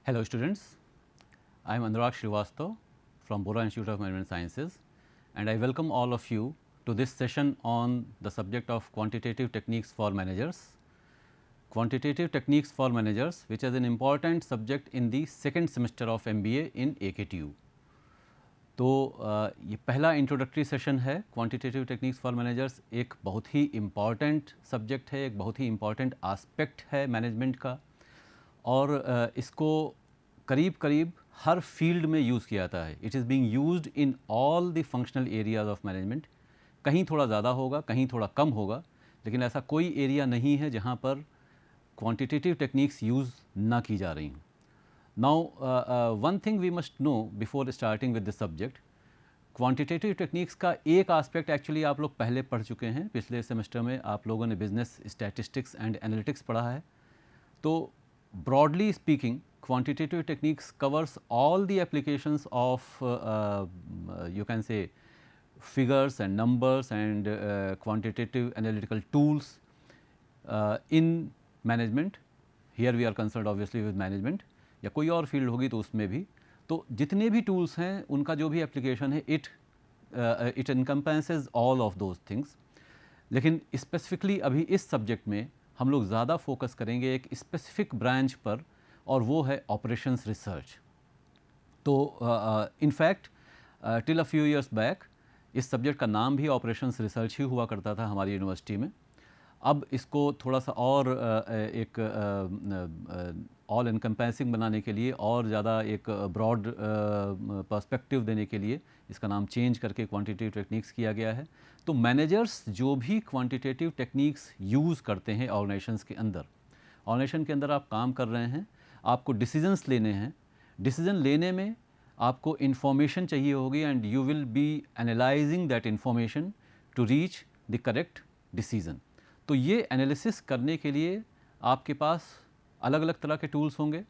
Hello students, I am Anurag Srivastav from Bora Institute of Management Sciences and I welcome all of you to this session on the subject of quantitative techniques for managers. Quantitative techniques for managers, which is an important subject in the second semester of MBA in AKTU. तो ये पहला introductory session है quantitative techniques for managers. एक बहुत ही important subject है, एक बहुत ही important aspect है मैनेजमेंट का और इसको करीब करीब हर फील्ड में यूज़ किया जाता है। It is being used in all the functional areas of management. कहीं थोड़ा ज़्यादा होगा, कहीं थोड़ा कम होगा, लेकिन ऐसा कोई एरिया नहीं है जहाँ पर क्वांटिटेटिव टेक्निक्स यूज़ ना की जा रही हूँ। Now one thing we must know before starting with this subject, quantitative techniques का एक आस्पेक्ट एक्चुअली आप लोग पहले पढ़ चुके हैं। पिछले सेमेस्टर में आप लोगों ने बिजनेस स्टैटिस्टिक्स एंड एनालिटिक्स पढ़ा है। तो broadly speaking, quantitative techniques covers all the applications of you can say figures and numbers and quantitative analytical tools in management. Here we are concerned obviously with management, या कोई और field होगी तो उसमें भी। तो जितने भी टूल्स हैं उनका जो भी एप्लीकेशन है it encompasses all of those things. लेकिन स्पेसिफिकली अभी इस सब्जेक्ट में हम लोग ज़्यादा फोकस करेंगे एक स्पेसिफिक ब्रांच पर, और वो है ऑपरेशंस रिसर्च। तो in fact till a few years back इस सब्जेक्ट का नाम भी ऑपरेशंस रिसर्च ही हुआ करता था हमारी यूनिवर्सिटी में। अब इसको थोड़ा सा और एक ऑल एनकम्पेसिंग बनाने के लिए और ज़्यादा एक ब्रॉड पर्सपेक्टिव देने के लिए इसका नाम चेंज करके क्वांटिटेटिव टेक्निक्स किया गया है। तो मैनेजर्स जो भी क्वांटिटेटिव टेक्निक्स यूज़ करते हैं ऑर्गेनाइजेशंस के अंदर, ऑर्गेनाइजेशन के अंदर आप काम कर रहे हैं, आपको डिसीजंस लेने हैं। डिसीजन लेने में आपको इन्फॉर्मेशन चाहिए होगी and you will be analysing that information to reach the correct decision. तो ये एनालिसिस करने के लिए आपके पास अलग अलग तरह के टूल्स होंगे।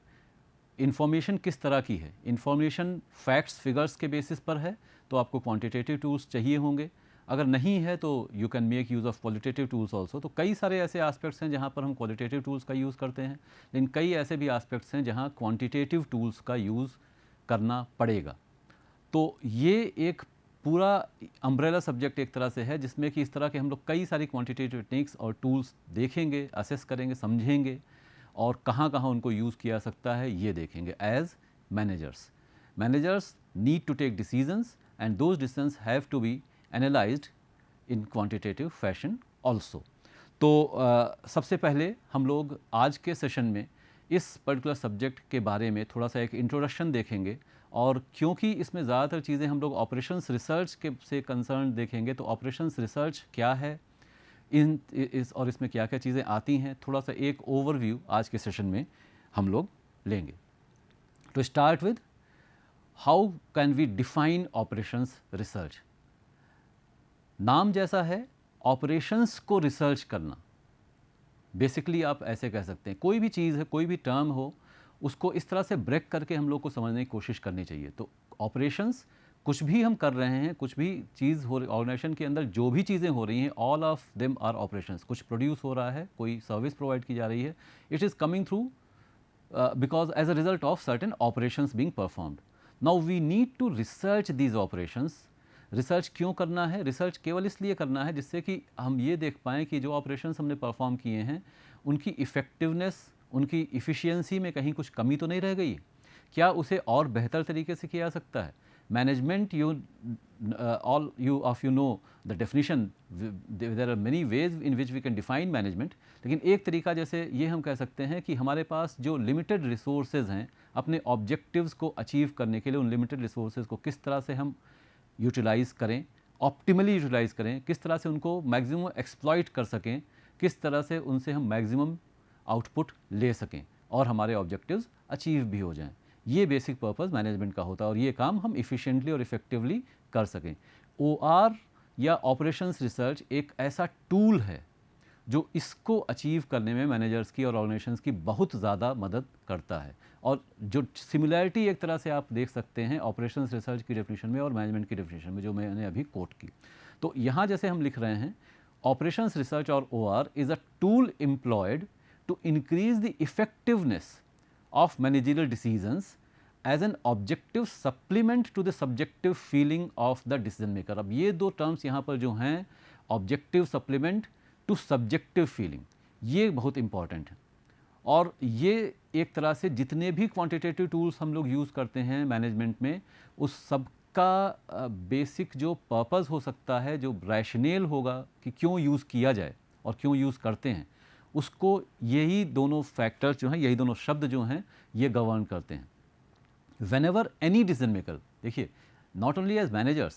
इन्फॉर्मेशन किस तरह की है, इन्फॉर्मेशन फैक्ट्स फिगर्स के बेसिस पर है तो आपको क्वांटिटेटिव टूल्स चाहिए होंगे। अगर नहीं है तो you can make use of qualitative tools also. तो कई सारे ऐसे एस्पेक्ट्स हैं जहाँ पर हम क्वालिटेटिव टूल्स का यूज़ करते हैं, लेकिन कई ऐसे भी एस्पेक्ट्स हैं जहाँ क्वांटिटेटिव टूल्स का यूज़ करना पड़ेगा। तो ये एक पूरा अम्ब्रेला सब्जेक्ट एक तरह से है जिसमें कि इस तरह के हम लोग कई सारी क्वांटिटेटिव टेक्निक्स और टूल्स देखेंगे, असेस करेंगे, समझेंगे और कहाँ कहाँ उनको यूज़ किया सकता है ये देखेंगे। As managers, managers need to take decisions and those decisions have to be analysed in quantitative fashion also. तो सबसे पहले हम लोग आज के सेशन में इस पर्टिकुलर सब्जेक्ट के बारे में थोड़ा सा एक इंट्रोडक्शन देखेंगे, और क्योंकि इसमें ज़्यादातर चीज़ें हम लोग ऑपरेशंस रिसर्च के से कंसर्न देखेंगे, तो ऑपरेशंस रिसर्च क्या है और इसमें क्या क्या चीज़ें आती हैं, थोड़ा सा एक ओवरव्यू आज के सेशन में हम लोग लेंगे। To start with, how can we define operations research. नाम जैसा है, ऑपरेशंस को रिसर्च करना। बेसिकली आप ऐसे कह सकते हैं, कोई भी चीज़ है, कोई भी टर्म हो, उसको इस तरह से ब्रेक करके हम लोग को समझने की कोशिश करनी चाहिए। तो ऑपरेशंस, कुछ भी हम कर रहे हैं, कुछ भी चीज़ हो रही ऑर्गेनाइजेशन के अंदर, जो भी चीज़ें हो रही हैं, all of them are operations. कुछ प्रोड्यूस हो रहा है, कोई सर्विस प्रोवाइड की जा रही है, it is coming through because as a result of certain operations being performed. Now we need to research these operations. Research क्यों करना है? रिसर्च केवल इसलिए करना है जिससे कि हम ये देख पाएँ कि जो ऑपरेशंस हमने परफॉर्म किए हैं उनकी इफ़ेक्टिवनेस, उनकी इफ़िशियंसी में कहीं कुछ कमी तो नहीं रह गई? क्या उसे और बेहतर तरीके से किया जा सकता है? Management, all you know the definition, there are many ways in which we can define management. लेकिन एक तरीका जैसे ये हम कह सकते हैं कि हमारे पास जो लिमिटेड रिसोर्सेज हैं, अपने ऑब्जेक्टिव्स को अचीव करने के लिए उन लिमिटेड रिसोर्सेज को किस तरह से हम यूटिलाइज़ करें, ऑप्टिमली यूटिलाइज़ करें, किस तरह से उनको मैक्सिमम एक्सप्लॉइट कर सकें, किस तरह से उनसे हम मैक्सिमम आउटपुट ले सकें और हमारे ऑब्जेक्टिव्स अचीव भी हो जाएं। ये बेसिक पर्पस मैनेजमेंट का होता है और ये काम हम इफ़िशिएंटली और इफ़ेक्टिवली कर सकें। ओआर या ऑपरेशंस रिसर्च एक ऐसा टूल है जो इसको अचीव करने में मैनेजर्स की और ऑर्गेनाइजेशंस की बहुत ज़्यादा मदद करता है। और जो सिमिलैरिटी एक तरह से आप देख सकते हैं ऑपरेशंस रिसर्च की डेफिनेशन में और मैनेजमेंट की डेफिनेशन में, जो मैंने अभी कोट की। तो यहाँ जैसे हम लिख रहे हैं, ऑपरेशंस रिसर्च और OR is a tool employed to increase the effectiveness of managerial decisions as an objective supplement to the subjective feeling of the decision maker. अब ये दो टर्म्स यहाँ पर जो हैं, objective supplement to subjective feeling, ये बहुत इंपॉर्टेंट है। और ये एक तरह से जितने भी क्वांटिटेटिव टूल्स हम लोग यूज़ करते हैं मैनेजमेंट में, उस सब का बेसिक जो पर्पस हो सकता है, जो रैशनेल होगा कि क्यों यूज़ किया जाए और क्यों यूज़ करते हैं, उसको यही दोनों फैक्टर्स जो हैं, यही दोनों शब्द जो हैं, ये गवर्न करते हैं। whenever any decision maker, देखिए, not only as managers,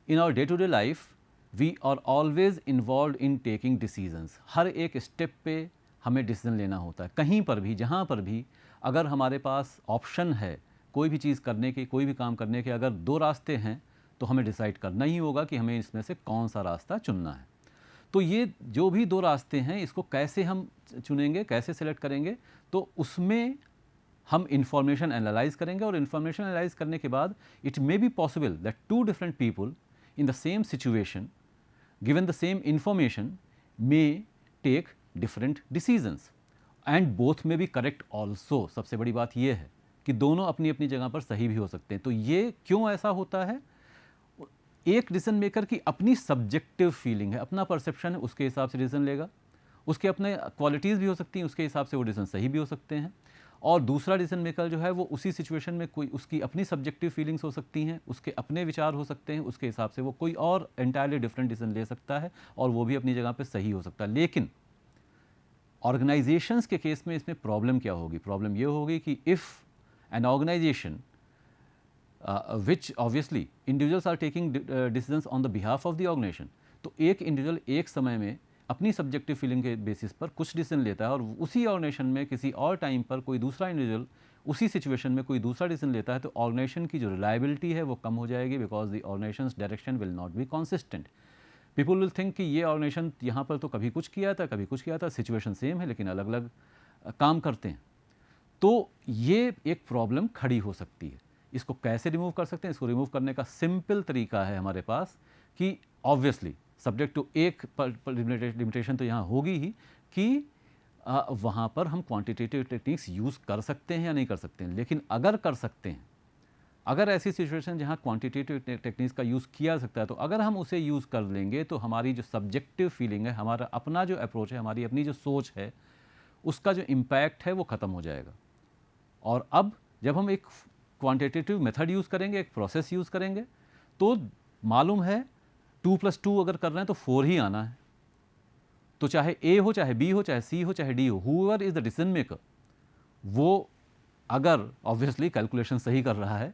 in our day to day life we are always involved in taking decisions. हर एक स्टेप पे हमें डिसीजन लेना होता है, कहीं पर भी, जहाँ पर भी अगर हमारे पास ऑप्शन है कोई भी चीज़ करने के, कोई भी काम करने के, अगर दो रास्ते हैं तो हमें डिसाइड करना ही होगा कि हमें इसमें से कौन सा रास्ता चुनना है। तो ये जो भी दो रास्ते हैं, इसको कैसे हम चुनेंगे, कैसे सेलेक्ट करेंगे, तो उसमें हम इंफॉर्मेशन एनालाइज करेंगे, और इंफॉर्मेशन एनालाइज करने के बाद it may be possible that two different people in the same situation given the same information may take different decisions and both may be correct also. सबसे बड़ी बात यह है कि दोनों अपनी अपनी जगह पर सही भी हो सकते हैं। तो ये क्यों ऐसा होता है? एक डिसीजन मेकर की अपनी सब्जेक्टिव फीलिंग है, अपना परसेप्शन है, उसके हिसाब से डिसीजन लेगा, उसके अपने क्वालिटीज़ भी हो सकती हैं, उसके हिसाब से वो डिसीजन सही भी हो सकते हैं। और दूसरा डिसीजन मेकर जो है वो उसी सिचुएशन में कोई उसकी अपनी सब्जेक्टिव फीलिंग्स हो सकती हैं, उसके अपने विचार हो सकते हैं, उसके हिसाब से वो कोई और एंटायरली डिफरेंट डिसीजन ले सकता है, और वो भी अपनी जगह पे सही हो सकता है। लेकिन ऑर्गेनाइजेशंस के केस में इसमें प्रॉब्लम क्या होगी? प्रॉब्लम ये होगी कि if an organisation which obviously individuals are taking decisions on the behalf of the organization, तो एक इंडिविजुअल एक समय में अपनी सब्जेक्टिव फीलिंग के बेसिस पर कुछ डिसीजन लेता है, और उसी ऑर्गेनाइजेशन में किसी और टाइम पर कोई दूसरा इंडिविजुअल उसी सिचुएशन में कोई दूसरा डिसीजन लेता है, तो ऑर्गेनाइजेशन की जो रिलायबिलिटी है वो कम हो जाएगी, because the organisations direction will not be consistent. People will think कि ये ऑर्गेनाइजेशन यहाँ पर तो कभी कुछ किया था, कभी कुछ किया था, सिचुएशन सेम है लेकिन अलग अलग काम करते हैं। तो ये एक प्रॉब्लम खड़ी हो सकती है। इसको कैसे रिमूव कर सकते हैं? इसको रिमूव करने का सिंपल तरीका है हमारे पास कि ऑब्वियसली सब्जेक्ट टू एक लिमिटेशन तो यहाँ होगी ही कि वहाँ पर हम क्वांटिटेटिव टेक्निक्स यूज़ कर सकते हैं या नहीं कर सकते हैं। लेकिन अगर कर सकते हैं, अगर ऐसी सिचुएशन जहाँ क्वांटिटेटिव टेक्निक्स का यूज़ किया जा सकता है, तो अगर हम उसे यूज़ कर लेंगे तो हमारी जो सब्जेक्टिव फीलिंग है, हमारा अपना जो अप्रोच है, हमारी अपनी जो सोच है, उसका जो इम्पैक्ट है वो ख़त्म हो जाएगा। और अब जब हम एक क्वांटिटेटिव मेथड यूज़ करेंगे, एक प्रोसेस यूज़ करेंगे, तो मालूम है 2+2 अगर कर रहे हैं तो 4 ही आना है। तो चाहे A हो, चाहे B हो, चाहे C हो, चाहे D हो, whoever is the decision maker, वो अगर ऑब्वियसली कैलकुलेशन सही कर रहा है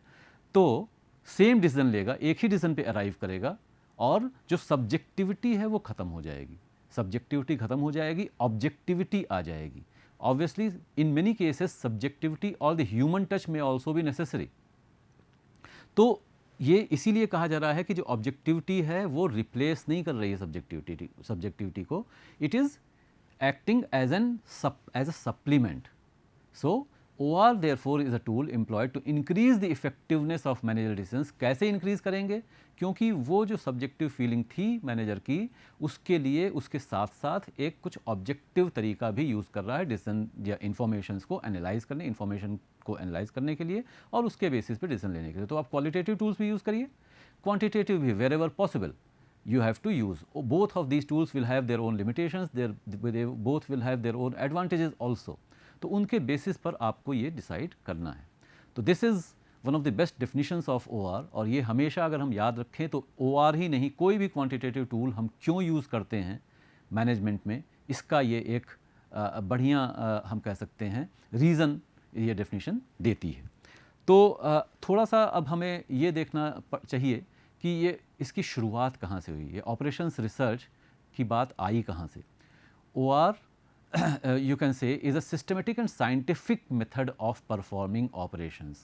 तो सेम डिसीजन लेगा, एक ही डिसीजन पे अराइव करेगा, और जो सब्जेक्टिविटी है वो ख़त्म हो जाएगी। सब्जेक्टिविटी ख़त्म हो जाएगी, ऑब्जेक्टिविटी आ जाएगी। Obviously, in many cases, subjectivity or the human touch may also be necessary. तो ये इसीलिए कहा जा रहा है कि जो ऑब्जेक्टिविटी है वो रिप्लेस नहीं कर रही है सब्जेक्टिविटी को, it is acting as a supplement. So OR therefore is a tool employed to increase the effectiveness of managerial decisions. कैसे इंक्रीज करेंगे? क्योंकि वो जो सब्जेक्टिव फीलिंग थी मैनेजर की, उसके लिए उसके साथ साथ एक कुछ ऑब्जेक्टिव तरीका भी यूज़ कर रहा है डिसीजन या इन्फॉर्मेशंस को एनालाइज करने, इन्फॉर्मेशन को एनालाइज करने के लिए और उसके बेसिस पे डिसीजन लेने के लिए। तो आप क्वालिटेटिव टूल्स भी यूज़ करिए, क्वांटिटेटिव भी, wherever possible you have to use. Both of these tools will have their own limitations, they both will have their own advantages also. तो उनके बेसिस पर आपको ये डिसाइड करना है। तो this is one of the best definitions of OR, और ये हमेशा अगर हम याद रखें तो OR ही नहीं, कोई भी क्वांटिटेटिव टूल हम क्यों यूज़ करते हैं मैनेजमेंट में, इसका ये एक बढ़िया हम कह सकते हैं रीज़न ये डेफिनेशन देती है। तो थोड़ा सा अब हमें ये देखना चाहिए कि ये इसकी शुरुआत कहाँ से हुई, ये ऑपरेशंस रिसर्च की बात आई कहाँ से। OR you can say is a systematic and scientific method of performing operations.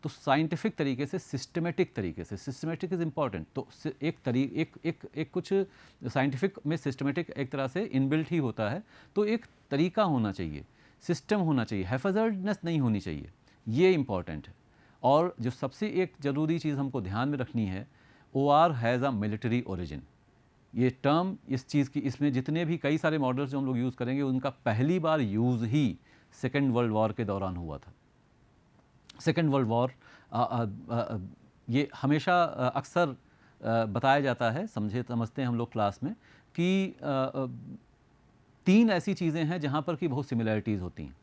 तो साइंटिफिक तरीके से, सिस्टमेटिक तरीके से, सिस्टमेटिक इज़ इम्पॉर्टेंट। तो एक कुछ साइंटिफिक में सिस्टमेटिक एक तरह से इनबिल्ट ही होता है, तो एक तरीका होना चाहिए, सिस्टम होना चाहिए, हैफाजर्डनेस नहीं होनी चाहिए, ये इम्पॉर्टेंट है। और जो सबसे एक ज़रूरी चीज़ हमको ध्यान में रखनी है, OR has a military origin. ये टर्म इस चीज़ की, इसमें जितने भी कई सारे मॉडल्स जो हम लोग यूज़ करेंगे उनका पहली बार यूज़ ही सेकेंड वर्ल्ड वॉर के दौरान हुआ था। सेकेंड वर्ल्ड वॉर, ये हमेशा अक्सर बताया जाता है, समझते हैं हम लोग क्लास में कि 3 ऐसी चीज़ें हैं जहाँ पर कि बहुत सिमिलैरिटीज़ होती हैं।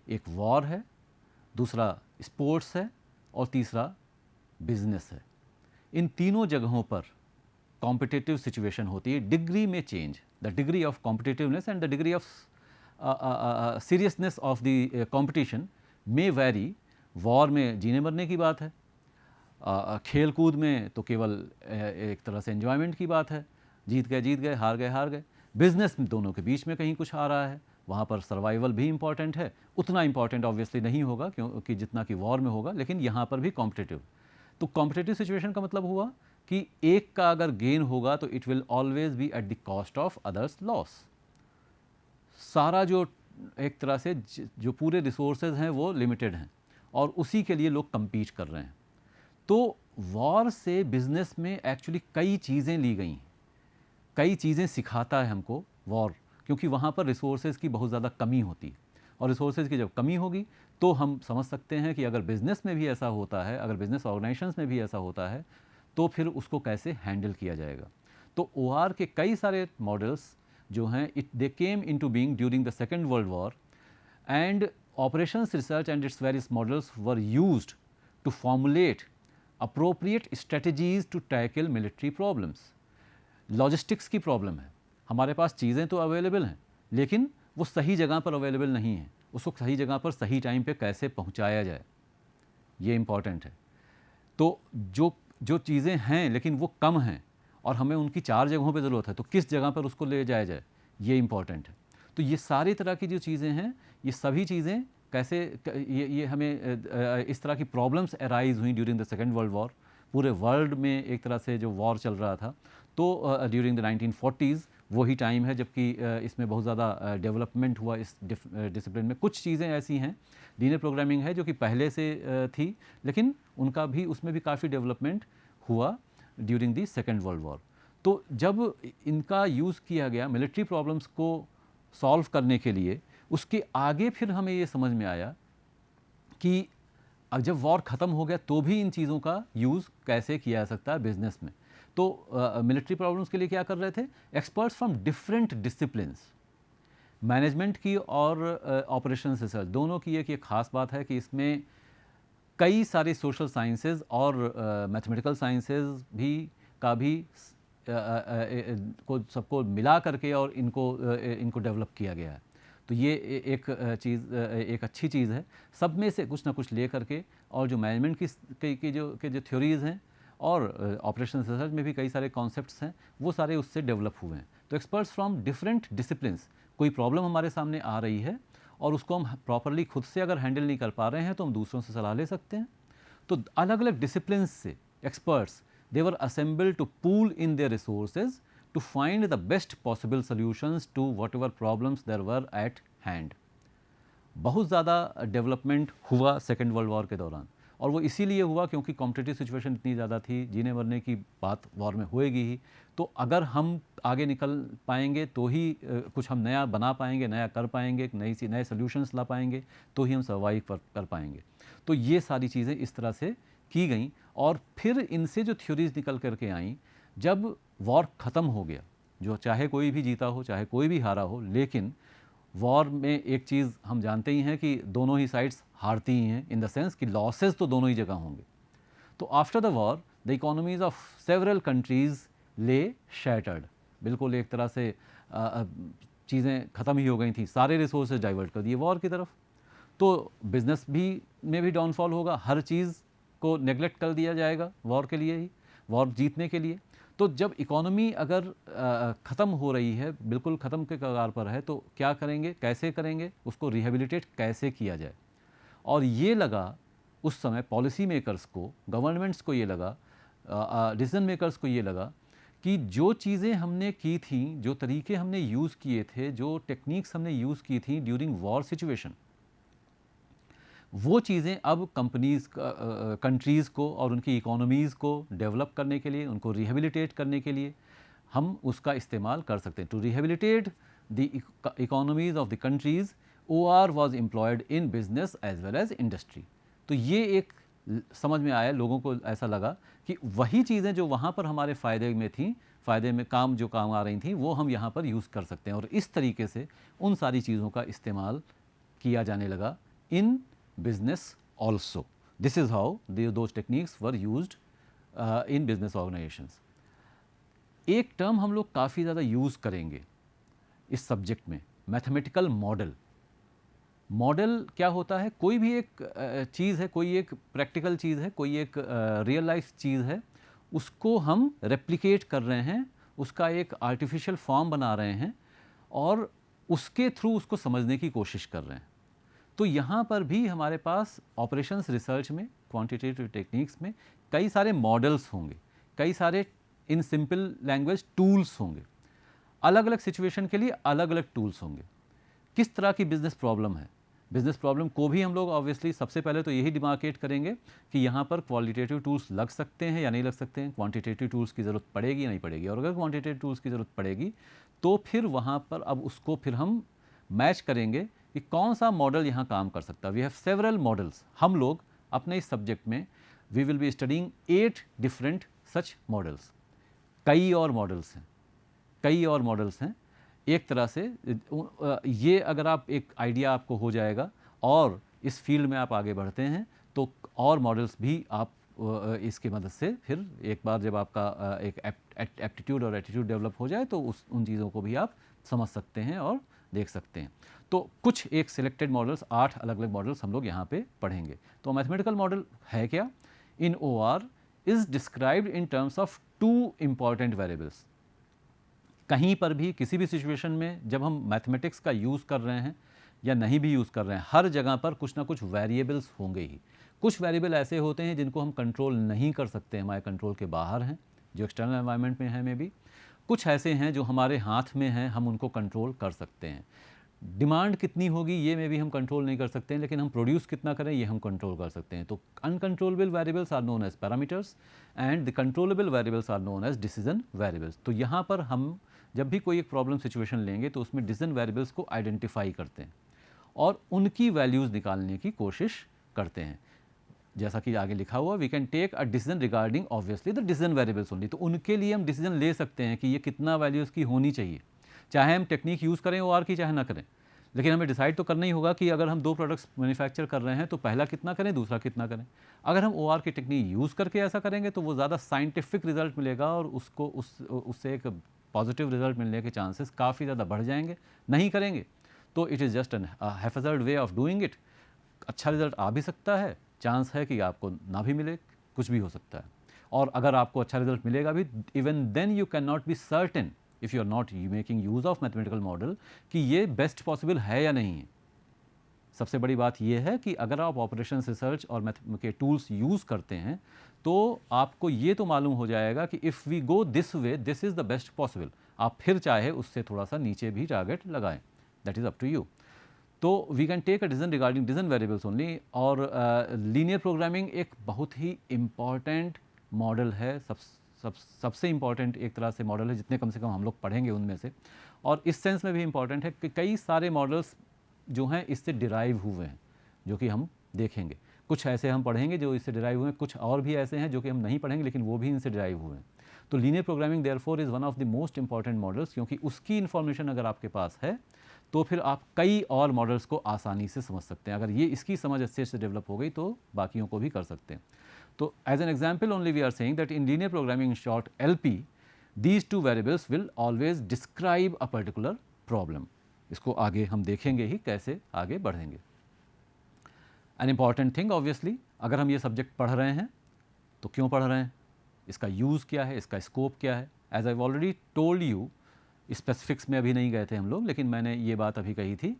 एक वॉर है, दूसरा स्पोर्ट्स है और तीसरा बिजनेस है। इन तीनों जगहों पर कॉम्पिटिटिव सिचुएशन होती है, डिग्री में change, the degree of competitiveness and the degree of seriousness of the competition में वैरी। वॉर में जीने मरने की बात है, खेल कूद में तो केवल एक तरह से एंजॉयमेंट की बात है, जीत गए, हार गए। बिजनेस में दोनों के बीच में कहीं कुछ आ रहा है, वहाँ पर सर्वाइवल भी इम्पॉर्टेंट है, उतना इम्पॉर्टेंट ऑब्वियसली नहीं होगा क्योंकि जितना कि वॉर में होगा, लेकिन यहाँ पर भी कॉम्पिटिटिव। तो कॉम्पिटिटिव सिचुएशन का मतलब हुआ कि एक का अगर गेन होगा तो it will always be at the cost of others loss. सारा जो एक तरह से जो पूरे रिसोर्सेज हैं वो लिमिटेड हैं और उसी के लिए लोग कम्पीट कर रहे हैं। तो वॉर से बिजनेस में एक्चुअली कई चीज़ें ली गई हैं, कई चीज़ें सिखाता है हमको वॉर, क्योंकि वहाँ पर रिसोर्सेज की बहुत ज़्यादा कमी होती है और रिसोर्सेज की जब कमी होगी तो हम समझ सकते हैं कि अगर बिज़नेस में भी ऐसा होता है, अगर बिज़नेस ऑर्गेनाइजेशंस में भी ऐसा होता है तो फिर उसको कैसे हैंडल किया जाएगा। तो OR के कई सारे मॉडल्स जो हैं they came into being during the second world war and operations research and its various models were used to formulate appropriate strategies to tackle military problems. Logistics की प्रॉब्लम है, हमारे पास चीज़ें तो अवेलेबल हैं लेकिन वो सही जगह पर अवेलेबल नहीं है, उसको सही जगह पर सही टाइम पे कैसे पहुंचाया जाए, ये इम्पॉर्टेंट है। तो जो चीज़ें हैं लेकिन वो कम हैं और हमें उनकी 4 जगहों पे ज़रूरत है, तो किस जगह पर उसको ले जाया जाए, ये इम्पॉर्टेंट है। तो ये सारी तरह की जो चीज़ें हैं, ये सभी चीज़ें कैसे ये हमें इस तरह की प्रॉब्लम्स अराइज हुई during the second world war. पूरे वर्ल्ड में एक तरह से जो वॉर चल रहा था, तो ड्यूरिंग द 1940s वही टाइम है जबकि इसमें बहुत ज़्यादा डेवलपमेंट हुआ इस डिसिप्लिन में। कुछ चीज़ें ऐसी हैं, लीनियर प्रोग्रामिंग है जो कि पहले से थी, लेकिन उनका भी उसमें भी काफ़ी डेवलपमेंट हुआ during the second world war. तो जब इनका यूज़ किया गया मिलिट्री प्रॉब्लम्स को सॉल्व करने के लिए, उसके आगे फिर हमें ये समझ में आया कि अब जब वॉर ख़त्म हो गया तो भी इन चीज़ों का यूज़ कैसे किया जा सकता है बिजनेस में। तो मिलिट्री प्रॉब्लम्स के लिए क्या कर रहे थे, experts from different disciplines, management की और ऑपरेशंस रिसर्च दोनों की एक ये खास बात है कि इसमें कई सारे सोशल साइंसेज और मैथमेटिकल साइंसेज भी का भी को सबको मिला करके और इनको डेवलप किया गया है। तो ये एक चीज़ एक अच्छी चीज़ है, सब में से कुछ ना कुछ ले करके, और जो मैनेजमेंट की जो थ्योरीज़ हैं और ऑपरेशन रिसर्च में भी कई सारे कॉन्सेप्ट्स हैं, वो सारे उससे डेवलप हुए हैं। तो एक्सपर्ट्स फ्रॉम डिफरेंट डिसिप्लिन्स, कोई प्रॉब्लम हमारे सामने आ रही है और उसको हम प्रॉपरली खुद से अगर हैंडल नहीं कर पा रहे हैं तो हम दूसरों से सलाह ले सकते हैं। तो अलग अलग डिसिप्लिन्स से experts they were assembled to pool in their resources to find the best possible solutions to whatever problems there were at hand. बहुत ज़्यादा डेवलपमेंट हुआ सेकेंड वर्ल्ड वॉर के दौरान, और वो इसीलिए हुआ क्योंकि कॉम्पिटिटिव सिचुएशन इतनी ज़्यादा थी, जीने मरने की बात वॉर में होएगी ही। तो अगर हम आगे निकल पाएंगे तो ही कुछ हम नया बना पाएंगे, नया कर पाएंगे, नए सोल्यूशंस ला पाएंगे, तो ही हम सर्वाइव कर पाएंगे। तो ये सारी चीज़ें इस तरह से की गई, और फिर इनसे जो थ्योरीज निकल करके आई, जब वॉर ख़त्म हो गया, जो चाहे कोई भी जीता हो चाहे कोई भी हारा हो, लेकिन वॉर में एक चीज़ हम जानते ही हैं कि दोनों ही साइड्स हारती ही हैं, इन द सेंस कि लॉसेस तो दोनों ही जगह होंगे। तो after the war the economies of several countries ले शैटर्ड, बिल्कुल एक तरह से चीज़ें ख़त्म ही हो गई थी, सारे रिसोर्सेज डाइवर्ट कर दिए वॉर की तरफ। तो बिज़नेस भी में भी डाउनफॉल होगा, हर चीज़ को नेग्लेक्ट कर दिया जाएगा वॉर के लिए ही, वॉर जीतने के लिए। तो जब इकोनॉमी अगर ख़त्म हो रही है, बिल्कुल ख़त्म के कगार पर है, तो क्या करेंगे, कैसे करेंगे, उसको रिहेबिलिटेट कैसे किया जाए। और ये लगा उस समय पॉलिसी मेकर्स को, गवर्नमेंट्स को ये लगा, डिसीजन मेकर्स को ये लगा कि जो चीज़ें हमने की थी, जो तरीके हमने यूज़ किए थे, जो टेक्निक्स हमने यूज़ की थी ड्यूरिंग वॉर सिचुएशन, वो चीज़ें अब कंट्रीज़ को और उनकी इकोनॉमीज़ को डेवलप करने के लिए, उनको रिहेबिलिटेट करने के लिए हम उसका इस्तेमाल कर सकते हैं। To rehabilitate the economies of the countries, OR was employed in business as well as industry। तो ये एक समझ में आया, लोगों को ऐसा लगा कि वही चीज़ें जो वहाँ पर हमारे फ़ायदे में थी, फ़ायदे में जो काम आ रही थी, वो हम यहाँ पर यूज़ कर सकते हैं। और इस तरीके से उन सारी चीज़ों का इस्तेमाल किया जाने लगा in business also. This is how those techniques were used in business organisations. एक टर्म हम लोग काफ़ी ज़्यादा यूज़ करेंगे इस सब्जेक्ट में, मैथमेटिकल मॉडल। मॉडल क्या होता है? कोई भी एक चीज़ है, कोई एक प्रैक्टिकल चीज़ है, कोई एक रियल लाइफ चीज़ है, उसको हम रेप्लिकेट कर रहे हैं, उसका एक आर्टिफिशियल फॉर्म बना रहे हैं और उसके थ्रू उसको समझने की कोशिश कर रहे हैं। तो यहाँ पर भी हमारे पास ऑपरेशंस रिसर्च में, क्वांटिटेटिव टेक्निक्स में कई सारे मॉडल्स होंगे, कई सारे इन सिंपल लैंग्वेज टूल्स होंगे। अलग अलग सिचुएशन के लिए अलग अलग टूल्स होंगे। किस तरह की बिजनेस प्रॉब्लम है, बिजनेस प्रॉब्लम को भी हम लोग ऑब्वियसली सबसे पहले तो यही डिमार्केट करेंगे कि यहाँ पर क्वालिटेटिव टूल्स लग सकते हैं या नहीं लग सकते हैं, क्वांटिटेटिव टूल्स की ज़रूरत पड़ेगी या नहीं पड़ेगी। और अगर क्वांटिटेटिव टूल्स की ज़रूरत पड़ेगी तो फिर वहाँ पर अब उसको फिर हम मैच करेंगे कि कौन सा मॉडल यहाँ काम कर सकता है। We have several models. हम लोग अपने इस सब्जेक्ट में वी विल बी स्टडिंग 8 डिफरेंट सच मॉडल्स। कई और मॉडल्स हैं, कई और मॉडल्स हैं। एक तरह से ये अगर आप एक आइडिया आपको हो जाएगा और इस फील्ड में आप आगे बढ़ते हैं तो और मॉडल्स भी आप इसकी मदद से फिर एक बार जब आपका एक एप्टीट्यूड और एटीट्यूड डेवलप हो जाए तो उन चीज़ों को भी आप समझ सकते हैं और देख सकते हैं। तो कुछ एक सिलेक्टेड मॉडल्स, 8 अलग अलग मॉडल्स हम लोग यहाँ पे पढ़ेंगे। तो मैथमेटिकल मॉडल है क्या? इन OR is described in terms of 2 important variables. कहीं पर भी किसी भी सिचुएशन में जब हम मैथमेटिक्स का यूज़ कर रहे हैं या नहीं भी यूज़ कर रहे हैं, हर जगह पर कुछ ना कुछ वेरिएबल्स होंगे ही। कुछ वेरिएबल ऐसे होते हैं जिनको हम कंट्रोल नहीं कर सकते, हमारे कंट्रोल के बाहर हैं, जो एक्सटर्नल एनवायरनमेंट में है में भी। कुछ ऐसे हैं जो हमारे हाथ में हैं, हम उनको कंट्रोल कर सकते हैं। डिमांड कितनी होगी ये में भी हम कंट्रोल नहीं कर सकते हैं, लेकिन हम प्रोड्यूस कितना करें ये हम कंट्रोल कर सकते हैं। तो uncontrollable variables are known as parameters and the controllable variables are known as decision variables. तो यहाँ पर हम जब भी कोई एक प्रॉब्लम सिचुएशन लेंगे तो उसमें डिसीजन वेरिएबल्स को आइडेंटिफाई करते हैं और उनकी वैल्यूज़ निकालने की कोशिश करते हैं। जैसा कि आगे लिखा हुआ, we can take a decision regarding obviously the decision variables only. तो उनके लिए हम डिसीजन ले सकते हैं कि ये कितना वैल्यूज़ की होनी चाहिए, चाहे हम टेक्निक यूज़ करें OR की चाहे ना करें। लेकिन हमें डिसाइड तो करना ही होगा कि अगर हम 2 प्रोडक्ट्स मैन्युफैक्चर कर रहे हैं तो पहला कितना करें, दूसरा कितना करें। अगर हम OR की टेक्निक यूज़ करके ऐसा करेंगे तो वो ज़्यादा साइंटिफिक रिजल्ट मिलेगा और उससे एक पॉजिटिव रिजल्ट मिलने के चांसेस काफ़ी ज़्यादा बढ़ जाएंगे। नहीं करेंगे तो it is just an haphazard way of doing it. अच्छा रिजल्ट आ भी सकता है, चांस है कि आपको ना भी मिले, कुछ भी हो सकता है। और अगर आपको अच्छा रिजल्ट मिलेगा भी, even then you can not be certain if you are not making use of mathematical model कि ये बेस्ट पॉसिबल है या नहीं है। सबसे बड़ी बात यह है कि अगर आप ऑपरेशन रिसर्च और मैथ के टूल्स यूज़ करते हैं तो आपको ये तो मालूम हो जाएगा कि if we go this way this is the best possible. आप फिर चाहे उससे थोड़ा सा नीचे भी टारगेट लगाएं, that is up to you. तो we can take a decision regarding decision variables only. और लीनियर प्रोग्रामिंग एक बहुत ही इम्पॉर्टेंट मॉडल है, सबसे इम्पॉर्टेंट एक तरह से मॉडल है, जितने कम से कम हम लोग पढ़ेंगे उनमें से। और इस सेंस में भी इम्पॉर्टेंट है कि कई सारे मॉडल्स जो हैं इससे डिराइव हुए हैं, जो कि हम देखेंगे। कुछ ऐसे हम पढ़ेंगे जो इससे डिराइव हुए हैं, कुछ और भी ऐसे हैं जो कि हम नहीं पढ़ेंगे लेकिन वो भी इनसे डिराइव हुए हैं। तो linear programming therefore is one of the most important models, क्योंकि उसकी इन्फॉर्मेशन अगर आपके पास है तो फिर आप कई और मॉडल्स को आसानी से समझ सकते हैं। अगर ये इसकी समझ अच्छे से डेवलप हो गई तो बाकियों को भी कर सकते हैं। तो as an example only we are saying that in linear programming in short LP these 2 variables will always describe a particular problem। इसको आगे हम देखेंगे ही कैसे आगे बढ़ेंगे। एन इम्पॉर्टेंट थिंग ऑब्वियसली, अगर हम ये सब्जेक्ट पढ़ रहे हैं तो क्यों पढ़ रहे हैं, इसका यूज़ क्या है, इसका स्कोप क्या है। As I already told you, specifics में अभी नहीं गए थे हम लोग, लेकिन मैंने ये बात अभी कही थी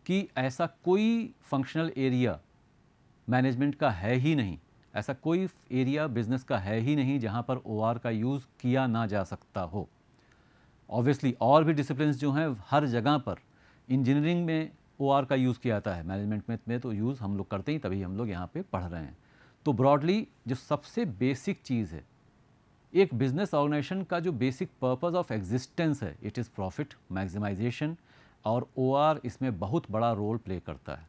कि ऐसा कोई फंक्शनल एरिया मैनेजमेंट का है ही नहीं, ऐसा कोई एरिया बिजनेस का है ही नहीं जहाँ पर OR का यूज़ किया ना जा सकता हो। ऑब्वियसली और भी डिसिप्लिन्स जो हैं हर जगह पर, इंजीनियरिंग में OR का यूज़ किया जाता है, मैनेजमेंट में तो यूज़ हम लोग करते ही, तभी हम लोग यहाँ पे पढ़ रहे हैं। तो ब्रॉडली जो सबसे बेसिक चीज़ है, एक बिजनेस ऑर्गेनाइजेशन का जो बेसिक पर्पस ऑफ एग्जिस्टेंस है, इट इज़ प्रॉफिट मैक्सिमाइजेशन, और OR इसमें बहुत बड़ा रोल प्ले करता है।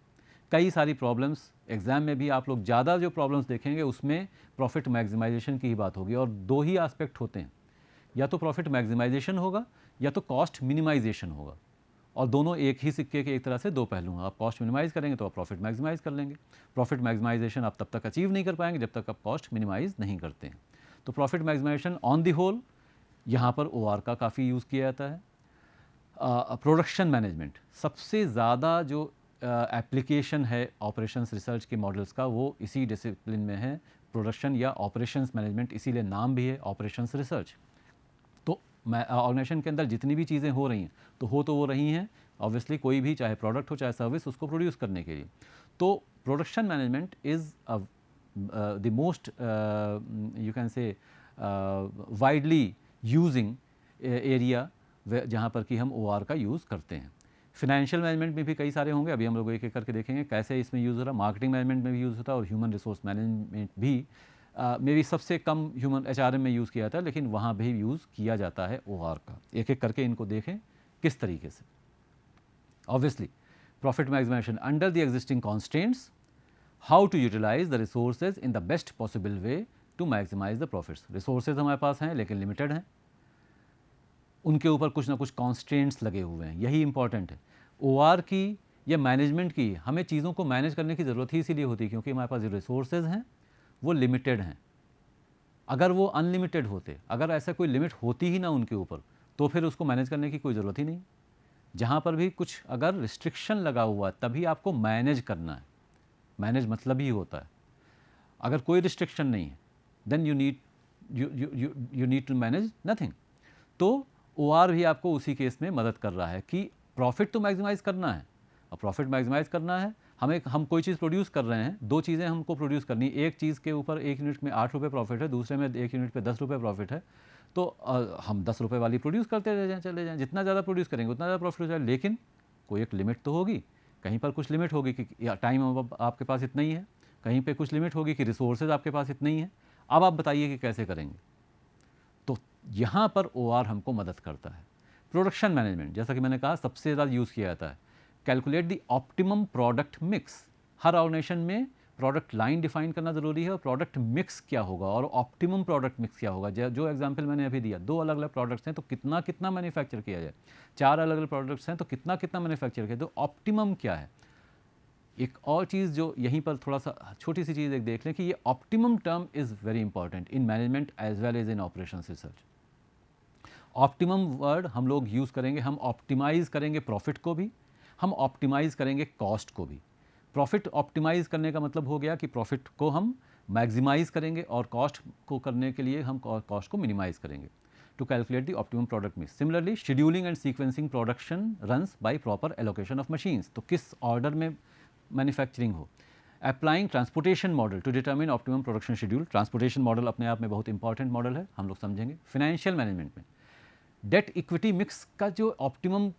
कई सारी प्रॉब्लम्स एग्ज़ाम में भी आप लोग ज़्यादा जो प्रॉब्लम्स देखेंगे उसमें प्रॉफिट मैक्सिमाइजेशन की ही बात होगी, और दो ही एस्पेक्ट होते हैं, या तो प्रॉफिट मैक्सिमाइजेशन होगा या तो कॉस्ट मिनिमाइजेशन होगा, और दोनों एक ही सिक्के के एक तरह से दो पहलू हैं। आप कॉस्ट मिनिमाइज़ करेंगे तो आप प्रॉफिट मैक्सिमाइज़ कर लेंगे। प्रॉफिट मैक्सिमाइजेशन आप तब तक अचीव नहीं कर पाएंगे जब तक आप कॉस्ट मिनिमाइज़ नहीं करते हैं। तो profit maximisation on the whole यहाँ पर OR का काफ़ी यूज़ किया जाता है। प्रोडक्शन मैनेजमेंट, सबसे ज़्यादा जो एप्लीकेशन है ऑपरेशंस रिसर्च के मॉडल्स का वो इसी डिसिप्लिन में है, प्रोडक्शन या ऑपरेशंस मैनेजमेंट, इसीलिए नाम भी है ऑपरेशंस रिसर्च। तो ऑर्गेनाइजेशन के अंदर जितनी भी चीज़ें हो रही हैं तो वो रही हैं ऑब्वियसली, कोई भी चाहे प्रोडक्ट हो चाहे सर्विस, उसको प्रोड्यूस करने के लिए। तो production management is the most you can say widely using area जहाँ पर कि हम OR का यूज़ करते हैं। फिनेंशियल मैनेजमेंट में भी कई सारे होंगे, अभी हम लोग एक एक करके देखेंगे कैसे इसमें यूज़ हो रहा है। मार्केटिंग मैनेजमेंट में भी यूज़ होता है, और ह्यूमन रिसोर्स मैनेजमेंट भी मे भी सबसे कम ह्यूमन HRM में यूज़ किया जाता है, लेकिन वहाँ भी यूज़ किया जाता है OR का। एक एक करके इनको देखें किस तरीके से। Obviously profit maximisation under the existing constraints, how to utilise the resources in the best possible way to maximise the profits. Resources हमारे पास हैं लेकिन लिमिटेड हैं, उनके ऊपर कुछ ना कुछ कॉन्स्ट्रेंट्स लगे हुए हैं, यही इंपॉर्टेंट है। OR की या मैनेजमेंट की हमें चीज़ों को मैनेज करने की ज़रूरत ही इसीलिए होती है क्योंकि हमारे पास जो रिसोर्सेज हैं वो लिमिटेड हैं। अगर वो अनलिमिटेड होते, अगर ऐसा कोई लिमिट होती ही ना उनके ऊपर, तो फिर उसको मैनेज करने की कोई ज़रूरत ही नहीं। जहाँ पर भी कुछ अगर रिस्ट्रिक्शन लगा हुआ है तभी आपको मैनेज करना है। मैनेज मतलब ही होता है, अगर कोई रिस्ट्रिक्शन नहीं है then you need to manage nothing. तो OR भी आपको उसी केस में मदद कर रहा है कि प्रॉफिट तो मैक्सिमाइज़ करना है। अब प्रॉफिट मैक्सिमाइज़ करना है, हम कोई चीज़ प्रोड्यूस कर रहे हैं, दो चीज़ें हमको प्रोड्यूस करनी, एक चीज़ के ऊपर एक यूनिट में 8 रुपये प्रॉफिट है, दूसरे में एक यूनिट पे 10 रुपये प्रॉफिट है, तो हम 10 रुपये वाली प्रोड्यूस करते रह जाएँ, चले जाएँ, जितना ज़्यादा प्रोड्यूस करेंगे उतना ज़्यादा प्रॉफिट हो जाए। लेकिन कोई एक लिमिट तो होगी, कहीं पर कुछ लिमिट होगी कि टाइम आपके पास इतना ही है, कहीं पर कुछ लिमिट होगी कि रिसोर्सेज आपके पास इतना ही है। अब आप बताइए कि कैसे करेंगे। तो यहाँ पर OR हमको मदद करता है। प्रोडक्शन मैनेजमेंट, जैसा कि मैंने कहा, सबसे ज़्यादा यूज़ किया जाता है। Calculate the optimum product mix. हर ऑर्गेनाइजेशन में प्रोडक्ट लाइन डिफाइन करना ज़रूरी है, और प्रोडक्ट मिक्स क्या होगा और ऑप्टिमम प्रोडक्ट मिक्स क्या होगा। जो एग्जांपल मैंने अभी दिया, 2 अलग अलग प्रोडक्ट्स हैं तो कितना कितना मैन्युफैक्चर किया जाए, 4 अलग अलग प्रोडक्ट्स हैं तो कितना कितना मैन्युफैक्चर किया, तो ऑप्टिमम क्या है। एक और चीज़ जो यहीं पर थोड़ा सा छोटी सी चीज़ एक देख लें कि ये optimum term is very important in management as well as in operations research. Optimum word हम लोग यूज़ करेंगे, हम ऑप्टिमाइज़ करेंगे प्रॉफिट को भी, हम ऑप्टिमाइज़ करेंगे कॉस्ट को भी। प्रॉफिट ऑप्टिमाइज़ करने का मतलब हो गया कि प्रॉफिट को हम मैक्सिमाइज़ करेंगे, और कॉस्ट को करने के लिए हम कॉस्ट को मिनिमाइज़ करेंगे to calculate the optimum product mix. Similarly scheduling and sequencing production runs by proper allocation of machines, तो किस ऑर्डर में मैन्युफैक्चरिंग हो। Applying transportation model to determine optimum production schedule. Transportation model अपने आप में बहुत इंपॉर्टेंट मॉडल है, हम लोग समझेंगे। फिनेंशियल मैनेजमेंट में डेट इक्विटी मिक्स का जो ऑप्टिमम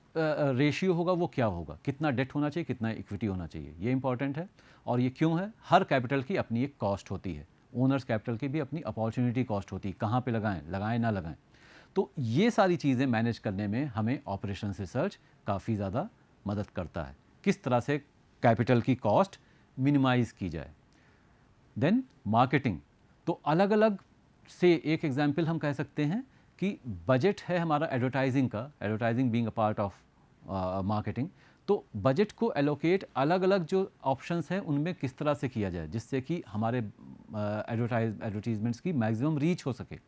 रेशियो होगा वो क्या होगा, कितना डेट होना चाहिए, कितना इक्विटी होना चाहिए, ये इंपॉर्टेंट है। और ये क्यों है, हर कैपिटल की अपनी एक कॉस्ट होती है, ओनर्स कैपिटल की भी अपनी अपॉर्चुनिटी कॉस्ट होती है, कहाँ पे लगाएं ना लगाएं। तो ये सारी चीज़ें मैनेज करने में हमें ऑपरेशंस रिसर्च काफ़ी ज़्यादा मदद करता है, किस तरह से कैपिटल की कॉस्ट मिनिमाइज़ की जाए। देन मार्केटिंग, तो अलग अलग से एक एग्जाम्पल हम कह सकते हैं कि बजट है हमारा एडवर्टाइजिंग का, advertising being a part of marketing, तो बजट को एलोकेट अलग अलग जो ऑप्शंस हैं उनमें किस तरह से किया जाए जिससे कि हमारे एडवर्टीजमेंट्स की मैक्सिमम रीच हो सके।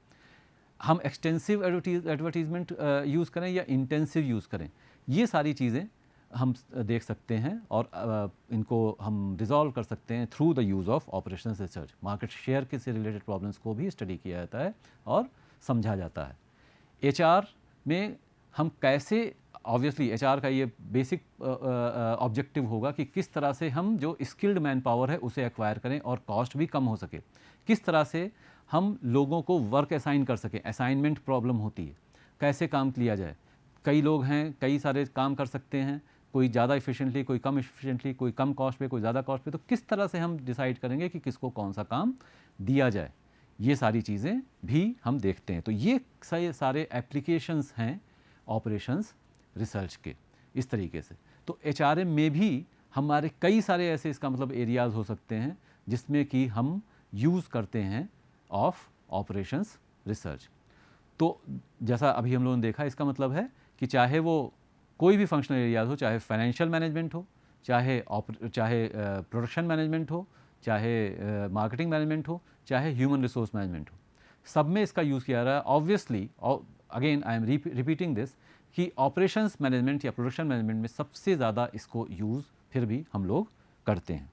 हम एक्सटेंसिव एडवर्टीजमेंट यूज़ करें या इंटेंसिव यूज़ करें, ये सारी चीज़ें हम देख सकते हैं, और इनको हम रिजॉल्व कर सकते हैं through the use of operations research. Market share के से रिलेटेड प्रॉब्लम्स को भी स्टडी किया जाता है और समझा जाता है। HR में हम कैसे, ऑब्वियसली HR का ये बेसिक ऑब्जेक्टिव होगा कि किस तरह से हम जो स्किल्ड मैन पावर है उसे एक्वायर करें और कॉस्ट भी कम हो सके, किस तरह से हम लोगों को वर्क असाइन कर सकें। असाइनमेंट प्रॉब्लम होती है, कैसे काम किया जाए, कई लोग हैं, कई सारे काम कर सकते हैं, कोई ज़्यादा इफिशिएंटली, कोई कम इफिशिएंटली, कोई कम कॉस्ट पे, कोई ज़्यादा कॉस्ट पे, तो किस तरह से हम डिसाइड करेंगे कि किसको कौन सा काम दिया जाए, ये सारी चीज़ें भी हम देखते हैं। तो ये सारे एप्लीकेशंस हैं ऑपरेशंस रिसर्च के इस तरीके से। तो HRM में भी हमारे कई सारे ऐसे इसका मतलब एरियाज़ हो सकते हैं जिसमें कि हम यूज़ करते हैं ऑफ ऑपरेशंस रिसर्च। तो जैसा अभी हम लोगों ने देखा, इसका मतलब है कि चाहे वो कोई भी फंक्शनल एरियाज हो, चाहे फाइनेंशियल मैनेजमेंट हो, चाहे प्रोडक्शन मैनेजमेंट हो, चाहे मार्केटिंग मैनेजमेंट हो, चाहे ह्यूमन रिसोर्स मैनेजमेंट हो, सब में इसका यूज़ किया जा रहा है। Obviously again I am repeating this कि ऑपरेशंस मैनेजमेंट या प्रोडक्शन मैनेजमेंट में सबसे ज़्यादा इसको यूज़ फिर भी हम लोग करते हैं।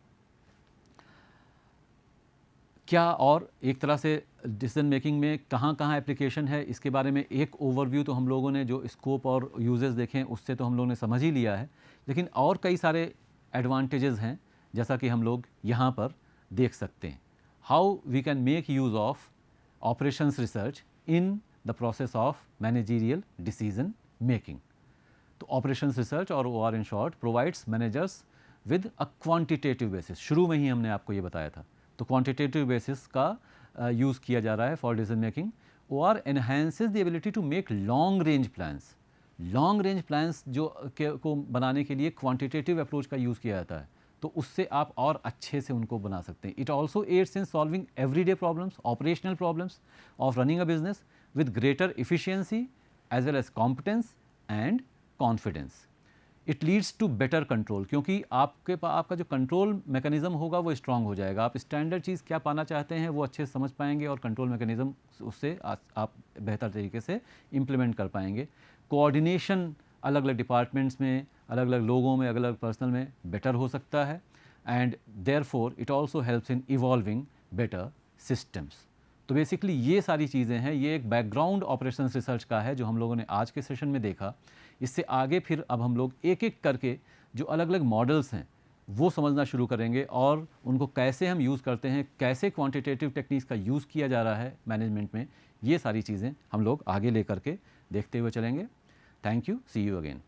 क्या और एक तरह से डिसीजन मेकिंग में कहाँ कहाँ एप्लीकेशन है, इसके बारे में एक ओवरव्यू तो हम लोगों ने जो स्कोप और यूजेस देखे हैं उससे तो हम लोगों ने समझ ही लिया है, लेकिन और कई सारे एडवांटेजेस हैं जैसा कि हम लोग यहाँ पर देख सकते हैं। How we can make use of operations research in the process of managerial decision making. तो ऑपरेशंस रिसर्च और OR in short provides managers with a quantitative basis. शुरू में ही हमने आपको ये बताया था, तो क्वांटिटेटिव बेसिस का यूज़ किया जा रहा है for decision making. OR enhances the ability to make long range plans. Long range plans को बनाने के लिए क्वांटिटेटिव अप्रोच का यूज़ किया जाता है, तो उससे आप और अच्छे से उनको बना सकते हैं। It also aids in solving everyday problems, operational problems of running a business with greater efficiency as well as competence and confidence. It leads to better control, क्योंकि आपका जो कंट्रोल मैकेनिज्म होगा वो स्ट्रांग हो जाएगा। आप स्टैंडर्ड चीज़ क्या पाना चाहते हैं वो अच्छे से समझ पाएंगे और कंट्रोल मैकेनिज्म उससे आप बेहतर तरीके से इम्प्लीमेंट कर पाएंगे। कोऑर्डिनेशन अलग अलग डिपार्टमेंट्स में, अलग अलग लोगों में, अलग अलग पर्सनल में बेटर हो सकता है। And therefore it also helps in evolving better systems. तो बेसिकली ये सारी चीज़ें हैं, ये एक बैकग्राउंड ऑपरेशंस रिसर्च का है जो हम लोगों ने आज के सेशन में देखा। इससे आगे फिर अब हम लोग एक एक करके जो अलग अलग मॉडल्स हैं वो समझना शुरू करेंगे और उनको कैसे हम यूज़ करते हैं, कैसे क्वांटिटेटिव टेक्निक्स का यूज़ किया जा रहा है मैनेजमेंट में, ये सारी चीज़ें हम लोग आगे लेकर के देखते हुए चलेंगे। Thank you, see you again.